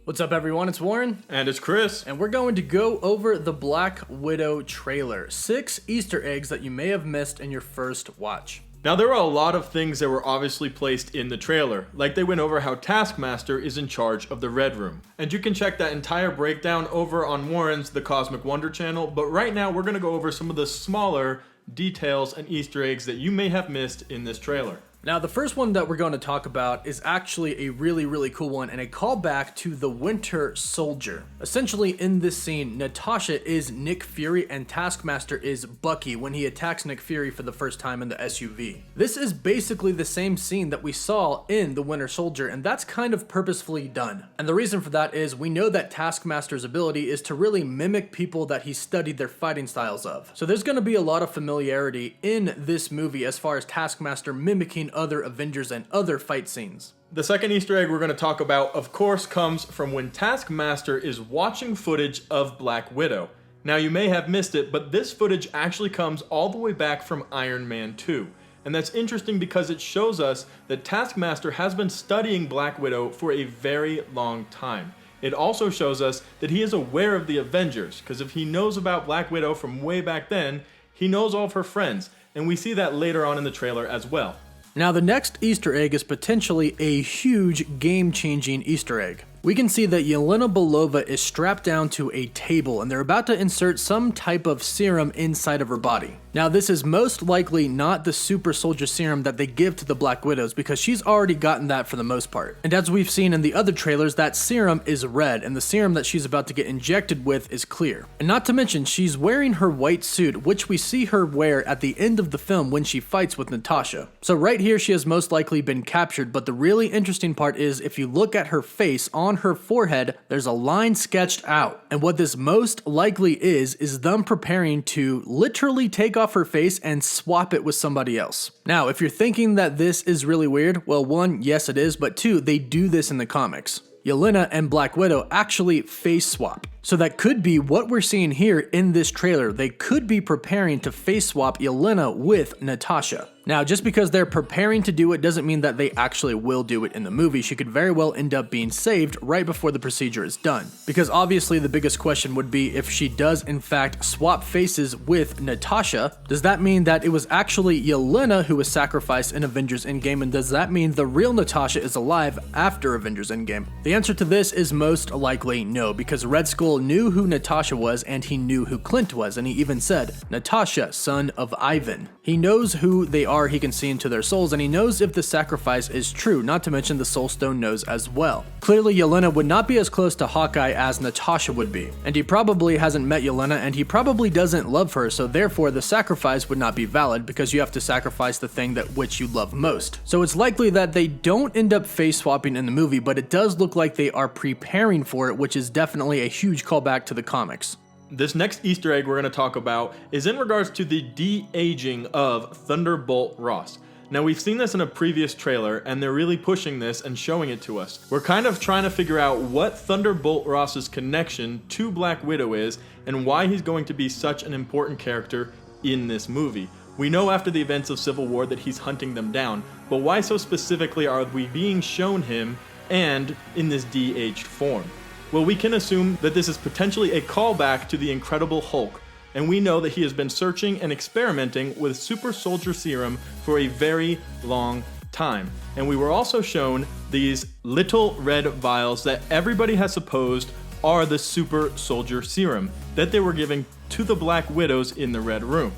What's up, everyone? It's Warren. And it's Chris. And we're going to go over the Black Widow trailer. 6 Easter eggs that you may have missed in your first watch. Now, there are a lot of things that were obviously placed in the trailer, like they went over how Taskmaster is in charge of the Red Room. And you can check that entire breakdown over on Warren's The Cosmic Wonder channel, but right now we're going to go over some of the smaller details and Easter eggs that you may have missed in this trailer. Now, the first one that we're going to talk about is actually a really cool one and a callback to the Winter Soldier. Essentially, in this scene, Natasha is Nick Fury and Taskmaster is Bucky when he attacks Nick Fury for the first time in the SUV. This is basically the same scene that we saw in the Winter Soldier, and that's kind of purposefully done. And the reason for that is we know that Taskmaster's ability is to really mimic people that he studied their fighting styles of. So there's going to be a lot of familiarity in this movie as far as Taskmaster mimicking other Avengers and other fight scenes. The second Easter egg we're going to talk about, of course, comes from when Taskmaster is watching footage of Black Widow. Now, you may have missed it, but this footage actually comes all the way back from Iron Man 2. And that's interesting because it shows us that Taskmaster has been studying Black Widow for a very long time. It also shows us that he is aware of the Avengers, because if he knows about Black Widow from way back then, he knows all of her friends. And we see that later on in the trailer as well. Now, the next Easter egg is potentially a huge game-changing Easter egg. We can see that Yelena Belova is strapped down to a table and they're about to insert some type of serum inside of her body. Now, this is most likely not the super soldier serum that they give to the Black Widows because she's already gotten that for the most part. And as we've seen in the other trailers, that serum is red and the serum that she's about to get injected with is clear. And not to mention, she's wearing her white suit, which we see her wear at the end of the film when she fights with Natasha. So right here, she has most likely been captured, but the really interesting part is if you look at her face, on her forehead, there's a line sketched out. And what this most likely is them preparing to literally take off her face and swap it with somebody else. Now, if you're thinking that this is really weird, well, one, yes it is, but two, they do this in the comics. Yelena and Black Widow actually face swap. So that could be what we're seeing here in this trailer. They could be preparing to face swap Yelena with Natasha. Now, just because they're preparing to do it doesn't mean that they actually will do it in the movie. She could very well end up being saved right before the procedure is done. Because obviously the biggest question would be if she does in fact swap faces with Natasha, does that mean that it was actually Yelena who was sacrificed in Avengers Endgame, and does that mean the real Natasha is alive after Avengers Endgame? The answer to this is most likely no, because Red Skull knew who Natasha was and he knew who Clint was, and he even said, Natasha, son of Ivan. He knows who they are, he can see into their souls, and he knows if the sacrifice is true, not to mention the Soul Stone knows as well. Clearly, Yelena would not be as close to Hawkeye as Natasha would be, and he probably hasn't met Yelena, and he probably doesn't love her, so therefore the sacrifice would not be valid because you have to sacrifice the thing that which you love most. So it's likely that they don't end up face swapping in the movie, but it does look like they are preparing for it, which is definitely a huge callback to the comics. This next Easter egg we're going to talk about is in regards to the de-aging of Thunderbolt Ross. Now, we've seen this in a previous trailer, and they're really pushing this and showing it to us. We're kind of trying to figure out what Thunderbolt Ross's connection to Black Widow is, and why he's going to be such an important character in this movie. We know after the events of Civil War that he's hunting them down, but why so specifically are we being shown him and in this de-aged form? Well, we can assume that this is potentially a callback to the Incredible Hulk, and we know that he has been searching and experimenting with super soldier serum for a very long time. And we were also shown these little red vials that everybody has supposed are the super soldier serum that they were giving to the Black Widows in the Red Room.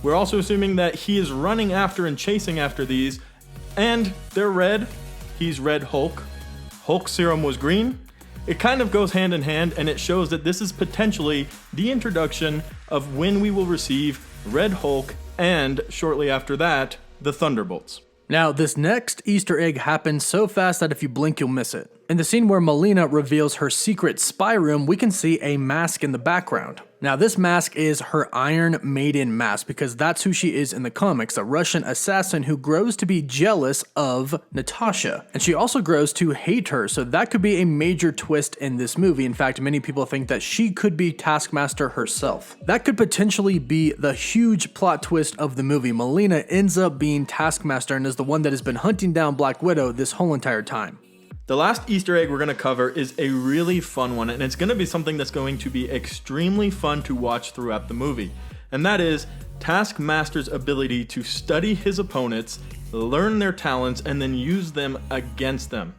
We're also assuming that he is running after and chasing after these, and they're red. He's Red Hulk. Hulk serum was green. It kind of goes hand in hand, and it shows that this is potentially the introduction of when we will receive Red Hulk, and shortly after that, the Thunderbolts. Now, this next Easter egg happens so fast that if you blink, you'll miss it. In the scene where Melina reveals her secret spy room, we can see a mask in the background. Now, this mask is her Iron Maiden mask because that's who she is in the comics, a Russian assassin who grows to be jealous of Natasha. And she also grows to hate her, so that could be a major twist in this movie. In fact, many people think that she could be Taskmaster herself. That could potentially be the huge plot twist of the movie. Melina ends up being Taskmaster and is the one that has been hunting down Black Widow this whole entire time. The last Easter egg we're going to cover is a really fun one, and it's going to be something that's going to be extremely fun to watch throughout the movie. And that is Taskmaster's ability to study his opponents, learn their talents, and then use them against them.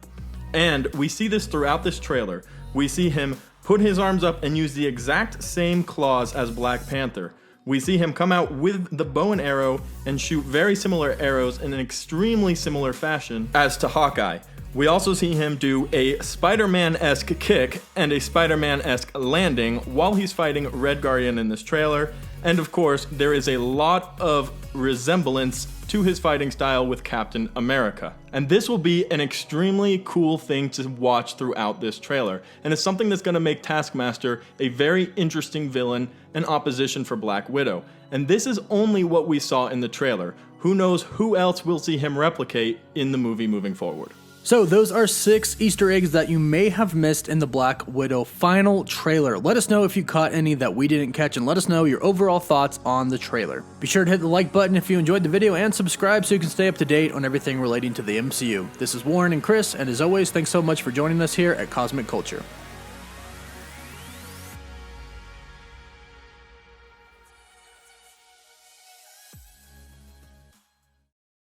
And we see this throughout this trailer. We see him put his arms up and use the exact same claws as Black Panther. We see him come out with the bow and arrow and shoot very similar arrows in an extremely similar fashion as to Hawkeye. We also see him do a Spider-Man-esque kick and a Spider-Man-esque landing while he's fighting Red Guardian in this trailer. And of course, there is a lot of resemblance to his fighting style with Captain America. And this will be an extremely cool thing to watch throughout this trailer. And it's something that's going to make Taskmaster a very interesting villain and opposition for Black Widow. And this is only what we saw in the trailer. Who knows who else we'll see him replicate in the movie moving forward. So those are 6 Easter eggs that you may have missed in the Black Widow final trailer. Let us know if you caught any that we didn't catch, and let us know your overall thoughts on the trailer. Be sure to hit the like button if you enjoyed the video and subscribe so you can stay up to date on everything relating to the MCU. This is Warren and Chris, and as always, thanks so much for joining us here at Cosmic Culture.